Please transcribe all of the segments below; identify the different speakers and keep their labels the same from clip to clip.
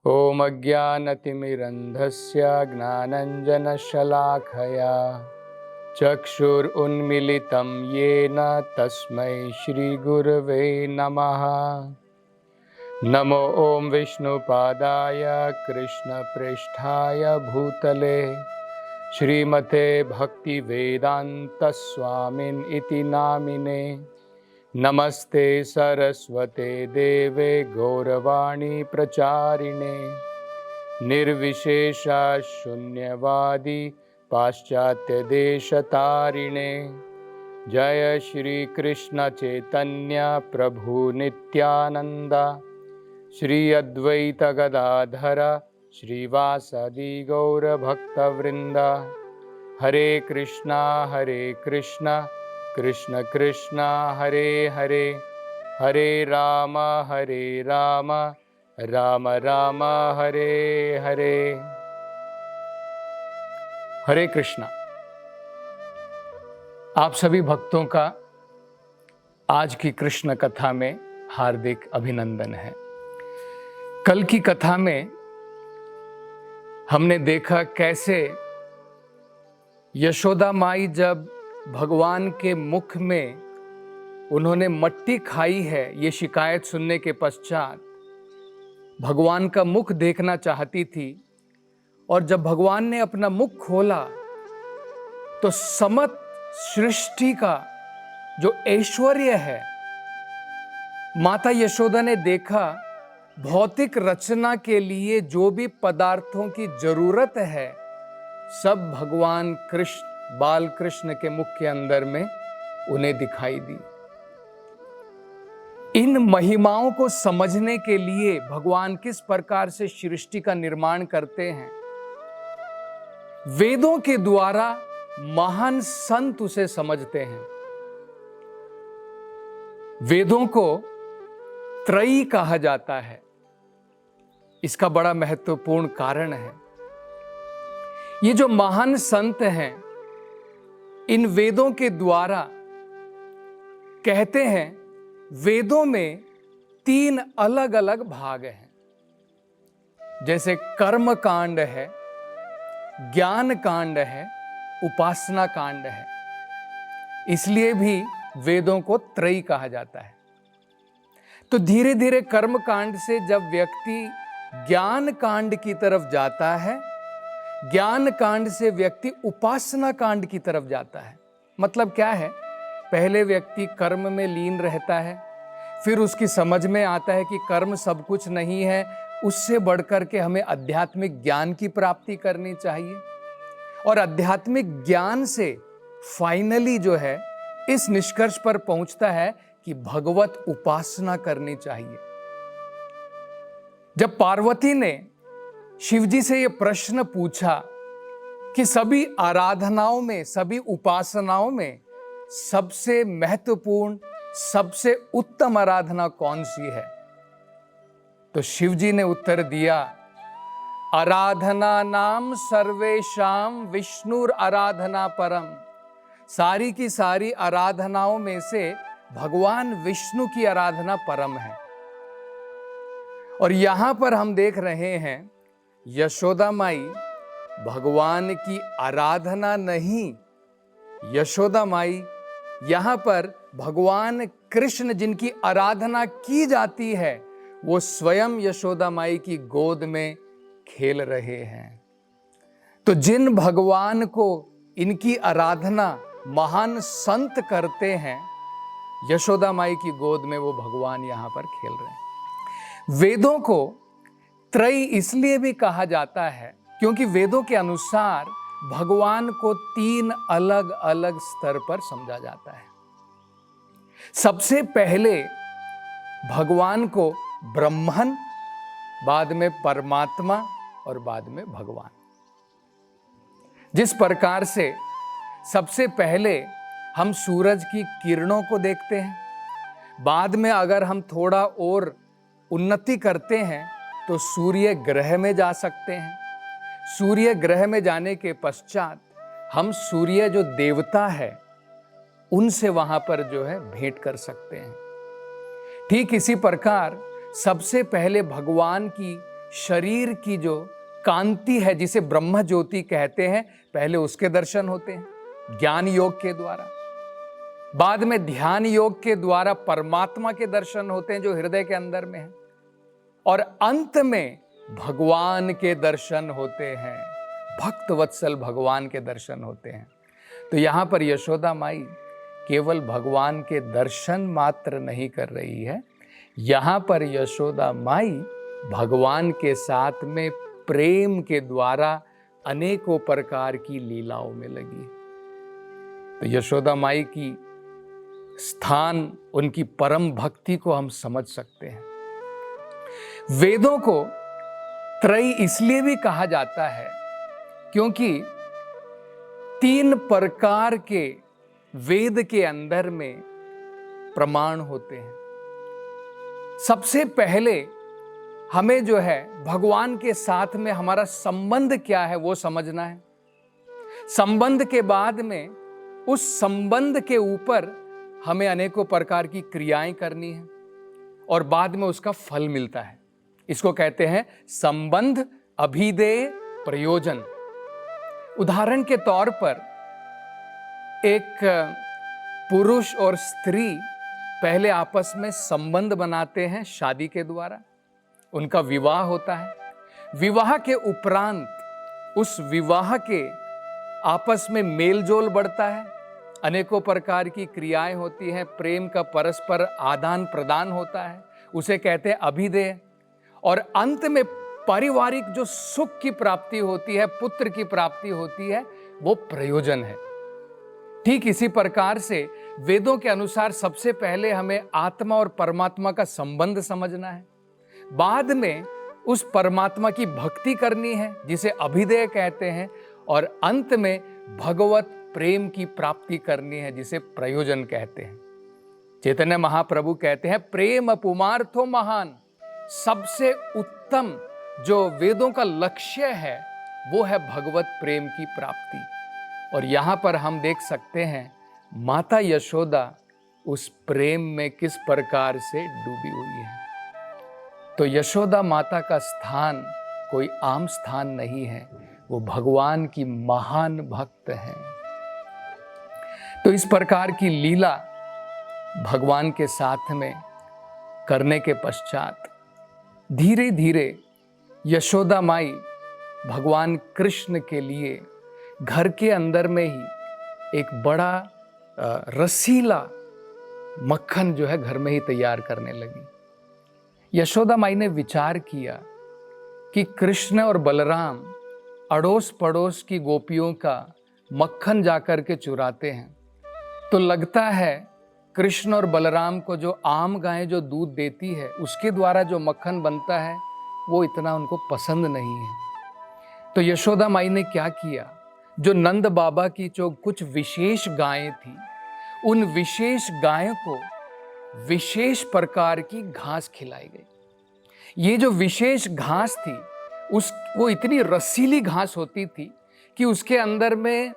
Speaker 1: ॐ अज्ञानतिमिरन्धस्य ज्ञानञ्जनशलाखया चक्षुरुन्मीलितं येन तस्मै श्रीगुरवे नमः। नमो ॐ विष्णुपादाय कृष्णप्रेष्ठाय भूतले श्रीमते भक्तिवेदान्तस्वामिन् इति नामिने। नमस्ते सरस्वते देवे गौरवाणी प्रचारिणे निर्विशेषा शून्यवादी पाश्चात्य देशतारिणे। जय श्री कृष्ण चैतन्य प्रभु नित्यानंद श्री अद्वैत गदाधर श्रीवासदि गौर भक्तवृंद। हरे कृष्णा कृष्ण कृष्ण हरे हरे, हरे राम राम राम हरे हरे। हरे कृष्णा। आप सभी भक्तों का आज की कृष्ण कथा में हार्दिक अभिनंदन है। कल की कथा में हमने देखा कैसे यशोदा माई जब भगवान के मुख में उन्होंने मट्टी खाई है, ये शिकायत सुनने के पश्चात भगवान का मुख देखना चाहती थी, और जब भगवान ने अपना मुख खोला तो समस्त सृष्टि का जो ऐश्वर्य है माता यशोदा ने देखा। भौतिक रचना के लिए जो भी पदार्थों की जरूरत है सब भगवान कृष्ण बाल कृष्ण के मुख के अंदर में उन्हें दिखाई दी। इन महिमाओं को समझने के लिए भगवान किस प्रकार से सृष्टि का निर्माण करते हैं, वेदों के द्वारा महान संत उसे समझते हैं। वेदों को त्रयी कहा जाता है, इसका बड़ा महत्वपूर्ण कारण है। ये जो महान संत हैं इन वेदों के द्वारा कहते हैं, वेदों में 3 अलग अलग भाग हैं। जैसे कर्म कांड है, ज्ञान कांड है, उपासना कांड है, इसलिए भी वेदों को त्रयी कहा जाता है। तो धीरे धीरे कर्म कांड से जब व्यक्ति ज्ञान कांड की तरफ जाता है, ज्ञान कांड से व्यक्ति उपासना कांड की तरफ जाता है। मतलब क्या है, पहले व्यक्ति कर्म में लीन रहता है, फिर उसकी समझ में आता है कि कर्म सब कुछ नहीं है, उससे बढ़कर के हमें आध्यात्मिक ज्ञान की प्राप्ति करनी चाहिए। और आध्यात्मिक ज्ञान से फाइनली जो है इस निष्कर्ष पर पहुंचता है कि भगवत उपासना करनी चाहिए। जब पार्वती ने शिवजी से यह प्रश्न पूछा कि सभी आराधनाओं में, सभी उपासनाओं में सबसे महत्वपूर्ण, सबसे उत्तम आराधना कौन सी है, तो शिवजी ने उत्तर दिया, आराधना नाम सर्वेशाम विष्णुर आराधना परम। सारी की सारी आराधनाओं में से भगवान विष्णु की आराधना परम है। और यहां पर हम देख रहे हैं यशोदा माई भगवान की आराधना नहीं, यशोदा माई यहां पर भगवान कृष्ण जिनकी आराधना की जाती है वो स्वयं यशोदा माई की गोद में खेल रहे हैं। तो जिन भगवान को इनकी आराधना महान संत करते हैं, यशोदा माई की गोद में वो भगवान यहां पर खेल रहे हैं। वेदों को त्रयी इसलिए भी कहा जाता है क्योंकि वेदों के अनुसार भगवान को 3 अलग अलग स्तर पर समझा जाता है। सबसे पहले भगवान को ब्रह्मन, बाद में परमात्मा और बाद में भगवान। जिस प्रकार से सबसे पहले हम सूरज की किरणों को देखते हैं, बाद में अगर हम थोड़ा और उन्नति करते हैं तो सूर्य ग्रह में जा सकते हैं। सूर्य ग्रह में जाने के पश्चात हम सूर्य जो देवता है उनसे वहां पर जो है भेंट कर सकते हैं। ठीक इसी प्रकार सबसे पहले भगवान की शरीर की जो कांति है, जिसे ब्रह्म ज्योति कहते हैं, पहले उसके दर्शन होते हैं ज्ञान योग के द्वारा। बाद में ध्यान योग के द्वारा परमात्मा के दर्शन होते हैं जो हृदय के अंदर में है, और अंत में भगवान के दर्शन होते हैं, भक्त वत्सल भगवान के दर्शन होते हैं। तो यहां पर यशोदा माई केवल भगवान के दर्शन मात्र नहीं कर रही है, यहां पर यशोदा माई भगवान के साथ में प्रेम के द्वारा अनेकों प्रकार की लीलाओं में लगी। तो यशोदा माई की स्थान, उनकी परम भक्ति को हम समझ सकते हैं। वेदों को त्रयी इसलिए भी कहा जाता है क्योंकि 3 प्रकार के वेद के अंदर में प्रमाण होते हैं। सबसे पहले हमें जो है भगवान के साथ में हमारा संबंध क्या है वो समझना है। संबंध के बाद में उस संबंध के ऊपर हमें अनेकों प्रकार की क्रियाएं करनी है और बाद में उसका फल मिलता है। इसको कहते हैं संबंध अभिधेय प्रयोजन। उदाहरण के तौर पर एक पुरुष और स्त्री पहले आपस में संबंध बनाते हैं शादी के द्वारा, उनका विवाह होता है। विवाह के उपरांत उस विवाह के आपस में मेलजोल बढ़ता है, अनेकों प्रकार की क्रियाएं होती हैं, प्रेम का परस्पर आदान प्रदान होता है, उसे कहते हैं अभिधेय। और अंत में पारिवारिक जो सुख की प्राप्ति होती है, पुत्र की प्राप्ति होती है, वो प्रयोजन है। ठीक इसी प्रकार से वेदों के अनुसार सबसे पहले हमें आत्मा और परमात्मा का संबंध समझना है, बाद में उस परमात्मा की भक्ति करनी है जिसे अभिधेय कहते हैं, और अंत में भगवत प्रेम की प्राप्ति करनी है जिसे प्रयोजन कहते हैं। चैतन्य महाप्रभु कहते हैं प्रेम पुमार्थो महान, सबसे उत्तम जो वेदों का लक्ष्य है वो है भगवत प्रेम की प्राप्ति। और यहां पर हम देख सकते हैं माता यशोदा उस प्रेम में किस प्रकार से डूबी हुई है। तो यशोदा माता का स्थान कोई आम स्थान नहीं है, वो भगवान की महान भक्त है। तो इस प्रकार की लीला भगवान के साथ में करने के पश्चात धीरे धीरे यशोदा माई भगवान कृष्ण के लिए घर के अंदर में ही एक बड़ा रसीला मक्खन जो है घर में ही तैयार करने लगी। यशोदा माई ने विचार किया कि कृष्ण और बलराम अड़ोस पड़ोस की गोपियों का मक्खन जाकर के चुराते हैं, तो लगता है कृष्ण और बलराम को जो आम गाय जो दूध देती है उसके द्वारा जो मक्खन बनता है वो इतना उनको पसंद नहीं है। तो यशोदा माई ने क्या किया, जो नंद बाबा की जो कुछ विशेष गायें थी, उन विशेष गायों को विशेष प्रकार की घास खिलाई गई। ये जो विशेष घास थी वो इतनी रसीली घास होती थी कि उसके अंदर में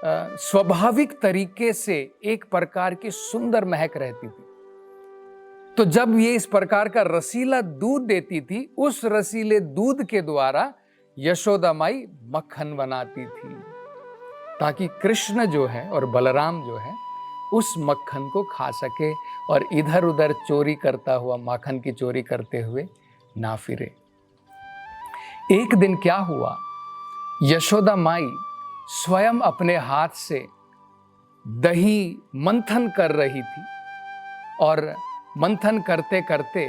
Speaker 1: स्वाभाविक तरीके से एक प्रकार की सुंदर महक रहती थी। तो जब ये इस प्रकार का रसीला दूध देती थी, उस रसीले दूध के द्वारा यशोदा माई मक्खन बनाती थी ताकि कृष्ण जो है और बलराम जो है उस मक्खन को खा सके और इधर उधर चोरी करता हुआ, माखन की चोरी करते हुए ना फिरे। एक दिन क्या हुआ, यशोदा माई स्वयं अपने हाथ से दही मंथन कर रही थी और मंथन करते करते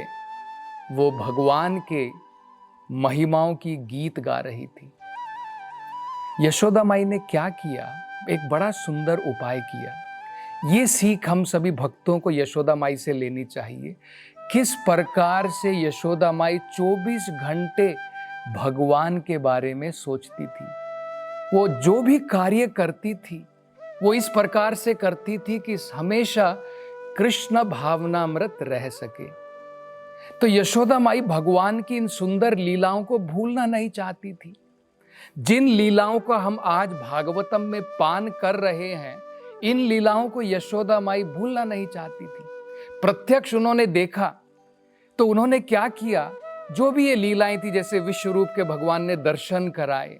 Speaker 1: वो भगवान के महिमाओं की गीत गा रही थी। यशोदा माई ने क्या किया, एक बड़ा सुंदर उपाय किया। ये सीख हम सभी भक्तों को यशोदा माई से लेनी चाहिए। किस प्रकार से यशोदा माई 24 घंटे भगवान के बारे में सोचती थी। वो जो भी कार्य करती थी वो इस प्रकार से करती थी कि हमेशा कृष्ण भावनामृत रह सके। तो यशोदा माई भगवान की इन सुंदर लीलाओं को भूलना नहीं चाहती थी। जिन लीलाओं का हम आज भागवतम में पान कर रहे हैं, इन लीलाओं को यशोदा माई भूलना नहीं चाहती थी। प्रत्यक्ष उन्होंने देखा तो उन्होंने क्या किया जो भी ये लीलाएं थी, जैसे विश्व रूप के भगवान ने दर्शन कराए,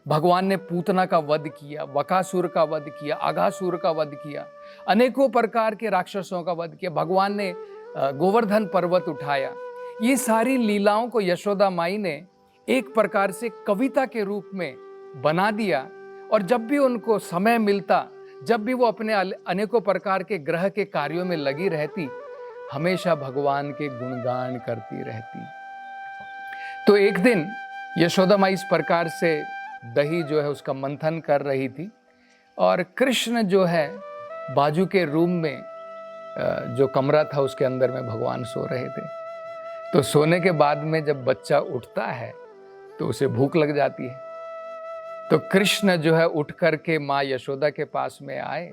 Speaker 1: भगवान ने पूतना का वध किया, बकासुर का वध किया, अघासुर का वध किया, अनेकों प्रकार के राक्षसों का वध किया, भगवान ने गोवर्धन पर्वत उठाया। ये सारी लीलाओं को यशोदा माई ने एक प्रकार से कविता के रूप में बना दिया, और जब भी उनको समय मिलता, जब भी वो अपने अनेकों प्रकार के ग्रह के कार्यों में लगी रहती, हमेशा भगवान के गुणगान करती रहती। तो एक दिन यशोदा माई इस प्रकार से दही जो है उसका मंथन कर रही थी, और कृष्ण जो है बाजू के रूम में जो कमरा था उसके अंदर में भगवान सो रहे थे। तो सोने के बाद में जब बच्चा उठता है तो उसे भूख लग जाती है। तो कृष्ण जो है उठ करके माँ यशोदा के पास में आए,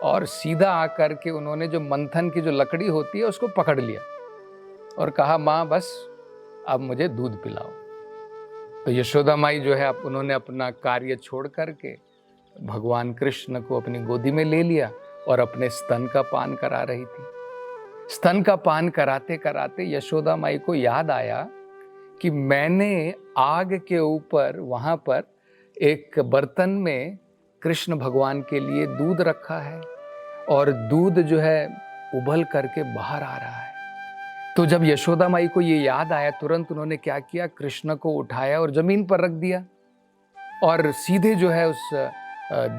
Speaker 1: और सीधा आकर के उन्होंने जो मंथन की जो लकड़ी होती है उसको पकड़ लिया और कहा, माँ बस अब मुझे दूध पिलाओ। तो यशोदा माई जो है उन्होंने अपना कार्य छोड़ करके भगवान कृष्ण को अपनी गोदी में ले लिया और अपने स्तन का पान करा रही थी। स्तन का पान कराते कराते यशोदा माई को याद आया कि मैंने आग के ऊपर वहां पर एक बर्तन में कृष्ण भगवान के लिए दूध रखा है, और दूध जो है उबल करके बाहर आ रहा है। तो जब यशोदा माई को ये याद आया, तुरंत उन्होंने क्या किया, कृष्ण को उठाया और जमीन पर रख दिया, और सीधे जो है उस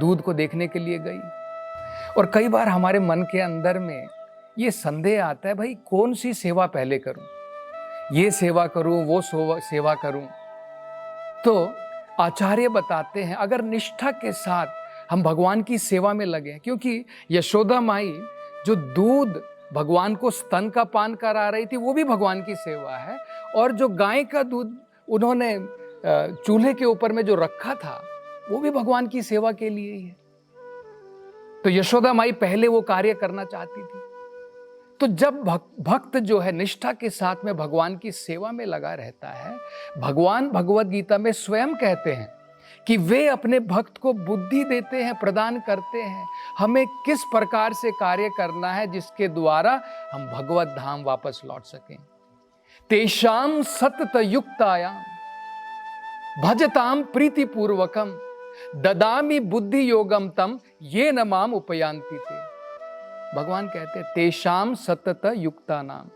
Speaker 1: दूध को देखने के लिए गई। और कई बार हमारे मन के अंदर में ये संदेह आता है, भाई कौन सी सेवा पहले करूं, ये सेवा करूं, वो सेवा करूं। तो आचार्य बताते हैं, अगर निष्ठा के साथ हम भगवान की सेवा में लगे, क्योंकि यशोदा माई जो दूध भगवान को स्तन का पान करा रही थी वो भी भगवान की सेवा है, और जो गाय का दूध उन्होंने चूल्हे के ऊपर में जो रखा था वो भी भगवान की सेवा के लिए ही है। तो यशोदा माई पहले वो कार्य करना चाहती थी। तो जब भक्त जो है निष्ठा के साथ में भगवान की सेवा में लगा रहता है, भगवान भगवद गीता में स्वयं कहते हैं कि वे अपने भक्त को बुद्धि देते हैं, प्रदान करते हैं, हमें किस प्रकार से कार्य करना है जिसके द्वारा हम भगवत धाम वापस लौट सकें। तेषाम सतत युक्तायाम भजताम प्रीति पूर्वकम ददामि बुद्धि योगम तम ये न माम उपयांति ते। भगवान कहते हैं तेषाम सतत युक्ता नाम,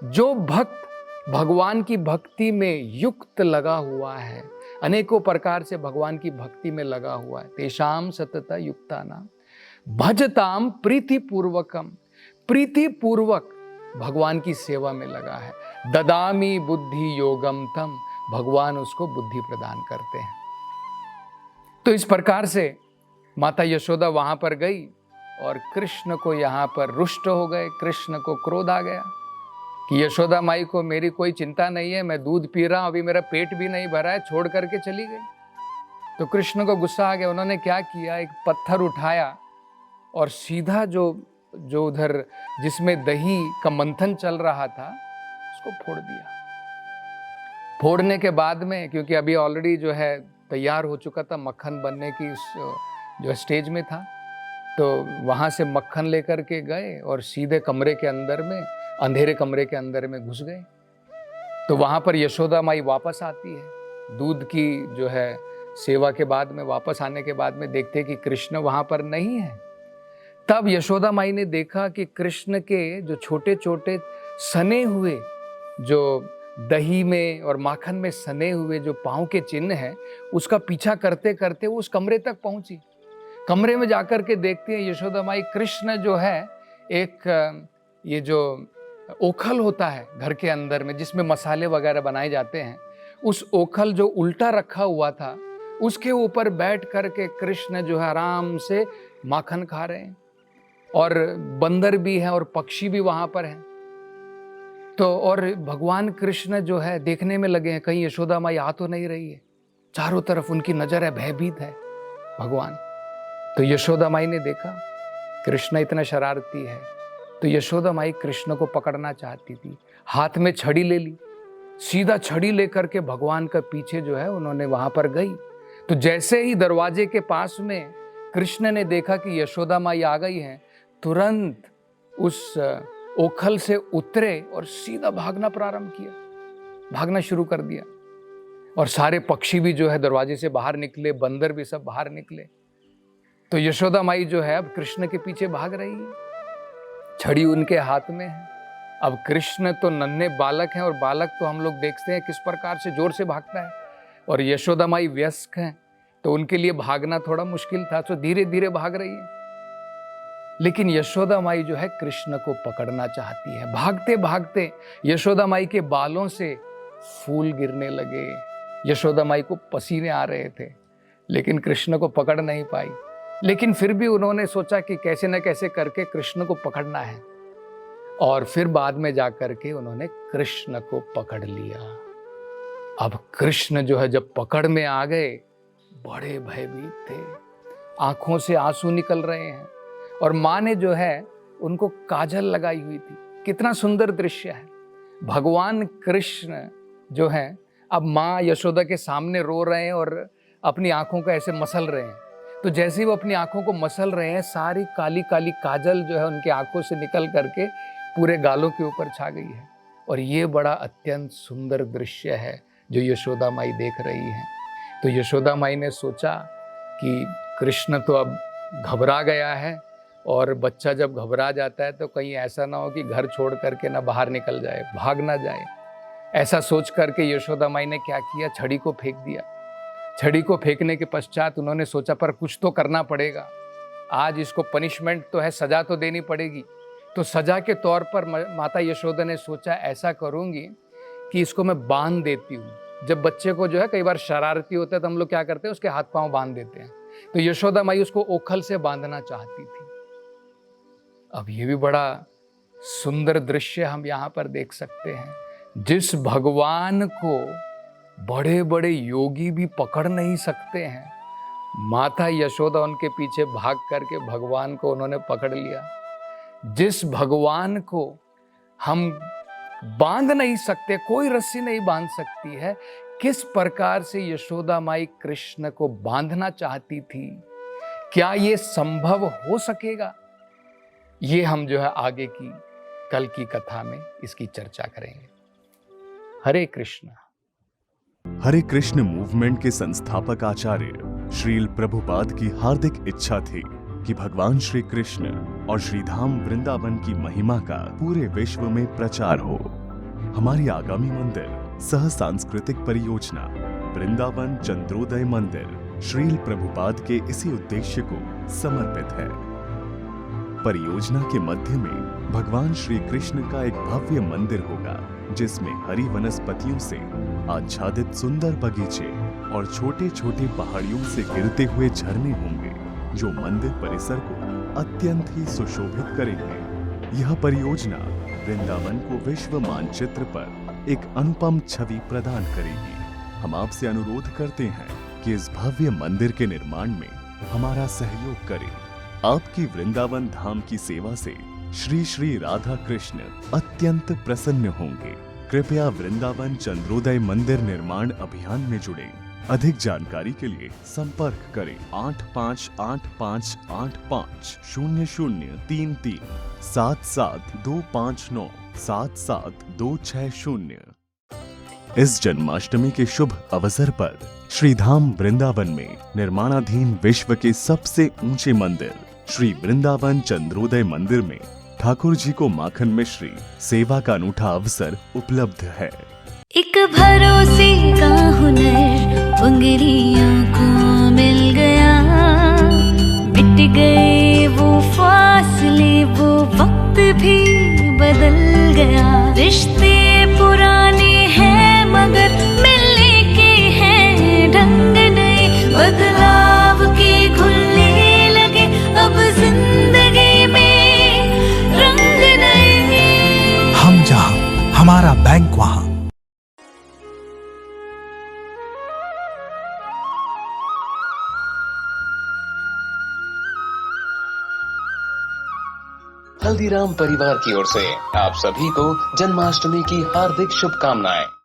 Speaker 1: जो भक्त भगवान की भक्ति में युक्त लगा हुआ है, अनेकों प्रकार से भगवान की भक्ति में लगा हुआ है, तेषाम सतत युक्ता नाम भजताम प्रीति पूर्वकम, प्रीति पूर्वक भगवान की सेवा में लगा है, ददामि बुद्धि योगम तम, भगवान उसको बुद्धि प्रदान करते हैं। तो इस प्रकार से माता यशोदा वहां पर गई और कृष्ण को यहाँ पर रुष्ट हो गए, कृष्ण को क्रोध आ गया कि यशोदा माई को मेरी कोई चिंता नहीं है, मैं दूध पी रहा हूं, अभी मेरा पेट भी नहीं भरा है, छोड़ करके चली गई। तो कृष्ण को गुस्सा आ गया। उन्होंने क्या किया, एक पत्थर उठाया और सीधा जो उधर जिसमें दही का मंथन चल रहा था उसको फोड़ दिया। फोड़ने के बाद में, क्योंकि अभी ऑलरेडी जो है तैयार हो चुका था, मक्खन बनने की जो स्टेज में था, तो वहाँ से मक्खन लेकर के गए और सीधे कमरे के अंदर में, अंधेरे कमरे के अंदर में घुस गए। तो वहाँ पर यशोदा माई वापस आती है, दूध की जो है सेवा के बाद में वापस आने के बाद में देखते कि कृष्ण वहाँ पर नहीं है। तब यशोदा माई ने देखा कि कृष्ण के जो छोटे छोटे सने हुए, जो दही में और माखन में सने हुए जो पाँव के चिन्ह हैं, उसका पीछा करते करते वो उस कमरे तक पहुंची। कमरे में जाकर के देखती है यशोदा माई, कृष्ण जो है एक ये जो ओखल होता है घर के अंदर में जिसमें मसाले वगैरह बनाए जाते हैं, उस ओखल जो उल्टा रखा हुआ था उसके ऊपर बैठ करके कृष्ण जो है आराम से माखन खा रहे हैं, और बंदर भी हैं और पक्षी भी वहां पर हैं। तो और भगवान कृष्ण जो है देखने में लगे हैं कहीं यशोदा माई आ तो नहीं रही है, चारों तरफ उनकी नजर है, भयभीत है भगवान। तो यशोदा माई ने देखा कृष्ण इतना शरारती है, तो यशोदा माई कृष्ण को पकड़ना चाहती थी, हाथ में छड़ी ले ली, सीधा छड़ी लेकर के भगवान का पीछे जो है उन्होंने वहां पर गई। तो जैसे ही दरवाजे के पास में कृष्ण ने देखा कि यशोदा माई आ गई हैं, तुरंत उस ओखल से उतरे और सीधा भागना प्रारंभ किया। भागना शुरू कर दिया। और सारे पक्षी भी जो है दरवाजे से बाहर निकले, बंदर भी सब बाहर निकले। तो यशोदा माई जो है अब कृष्ण के पीछे भाग रही है, छड़ी उनके हाथ में है। अब कृष्ण तो नन्हे बालक हैं, और बालक तो हम लोग देखते हैं किस प्रकार से जोर से भागता है, और यशोदा माई वयस्क हैं, तो उनके लिए भागना थोड़ा मुश्किल था, तो धीरे धीरे भाग रही है। लेकिन यशोदा माई जो है कृष्ण को पकड़ना चाहती है। भागते भागते यशोदा माई के बालों से फूल गिरने लगे, यशोदा माई को पसीने आ रहे थे, लेकिन कृष्ण को पकड़ नहीं पाई। लेकिन फिर भी उन्होंने सोचा कि कैसे न कैसे करके कृष्ण को पकड़ना है, और फिर बाद में जाकर के उन्होंने कृष्ण को पकड़ लिया। अब कृष्ण जो है जब पकड़ में आ गए, बड़े भयभीत थे, आंखों से आंसू निकल रहे हैं, और माँ ने जो है उनको काजल लगाई हुई थी। कितना सुंदर दृश्य है। भगवान कृष्ण जो है अब माँ यशोदा के सामने रो रहे हैं और अपनी आंखों को ऐसे मसल रहे हैं। तो जैसे ही वो अपनी आंखों को मसल रहे हैं, सारी काली काली काजल जो है उनकी आंखों से निकल करके पूरे गालों के ऊपर छा गई है। और ये बड़ा अत्यंत सुंदर दृश्य है जो यशोदा माई देख रही है। तो यशोदा माई ने सोचा कि कृष्ण तो अब घबरा गया है, और बच्चा जब घबरा जाता है तो कहीं ऐसा ना हो कि घर छोड़ करके ना बाहर निकल जाए, भाग ना जाए। ऐसा सोच करके यशोदा माई ने क्या किया, छड़ी को फेंक दिया। छड़ी को फेंकने के पश्चात उन्होंने सोचा पर कुछ तो करना पड़ेगा, आज इसको पनिशमेंट तो है, सजा तो देनी पड़ेगी। तो सजा के तौर पर माता यशोदा ने सोचा ऐसा करूंगी कि इसको मैं बांध देती हूँ। जब बच्चे को जो है कई बार शरारती होता है तो हम लोग क्या करते हैं, उसके हाथ पांव बांध देते हैं। तो यशोदा माई उसको ओखल से बांधना चाहती थी। अब ये भी बड़ा सुंदर दृश्य हम यहाँ पर देख सकते हैं। जिस भगवान को बड़े बड़े योगी भी पकड़ नहीं सकते हैं, माता यशोदा उनके पीछे भाग करके भगवान को उन्होंने पकड़ लिया। जिस भगवान को हम बांध नहीं सकते, कोई रस्सी नहीं बांध सकती है, किस प्रकार से यशोदा माई कृष्ण को बांधना चाहती थी। क्या ये संभव हो सकेगा? ये हम जो है आगे की कल की कथा में इसकी चर्चा करेंगे। हरे कृष्ण।
Speaker 2: हरे कृष्ण मूवमेंट के संस्थापक आचार्य श्रील प्रभुपाद की हार्दिक इच्छा थी कि भगवान श्री कृष्ण और श्रीधाम वृंदावन की महिमा का पूरे विश्व में प्रचार हो। हमारी आगामी मंदिर सह सांस्कृतिक परियोजना वृंदावन चंद्रोदय मंदिर श्रील प्रभुपाद के इसी उद्देश्य को समर्पित है। परियोजना के मध्य में भगवान श्री कृष्ण का एक भव्य मंदिर होगा, जिसमें हरी वनस्पतियों से आच्छादित सुंदर बगीचे और छोटे छोटे पहाड़ियों से गिरते हुए झरने होंगे, जो मंदिर परिसर को अत्यंत ही सुशोभित करेंगे। यह परियोजना वृंदावन को विश्व मानचित्र पर एक अनुपम छवि प्रदान करेगी। हम आपसे अनुरोध करते हैं कि इस भव्य मंदिर के निर्माण में हमारा सहयोग करें। आपकी वृंदावन धाम की सेवा से श्री श्री राधा कृष्ण अत्यंत प्रसन्न होंगे। कृपया वृंदावन चंद्रोदय मंदिर निर्माण अभियान में जुड़ें। अधिक जानकारी के लिए संपर्क करें 8585850033 77259 77260। इस जन्माष्टमी के शुभ अवसर पर श्रीधाम वृंदावन में निर्माणाधीन विश्व के सबसे ऊंचे मंदिर श्री वृंदावन चंद्रोदय मंदिर में ठाकुर जी को माखन मिश्री सेवा का अनूठा अवसर उपलब्ध है।
Speaker 3: एक भरोसे का हुनर उंगलियों को मिल गया, मिट गए वो फासले, वो वक्त भी बदल गया। रिश्ते पुराने हैं मगर मिलने के हैं ढंग नए, बदलाव के घुलने लगे अब जिंदगी में रंग नए।
Speaker 4: हम जहां हमारा बैंक वहां।
Speaker 5: हल्दीराम परिवार की ओर से आप सभी को जन्माष्टमी की हार्दिक शुभकामनाएं।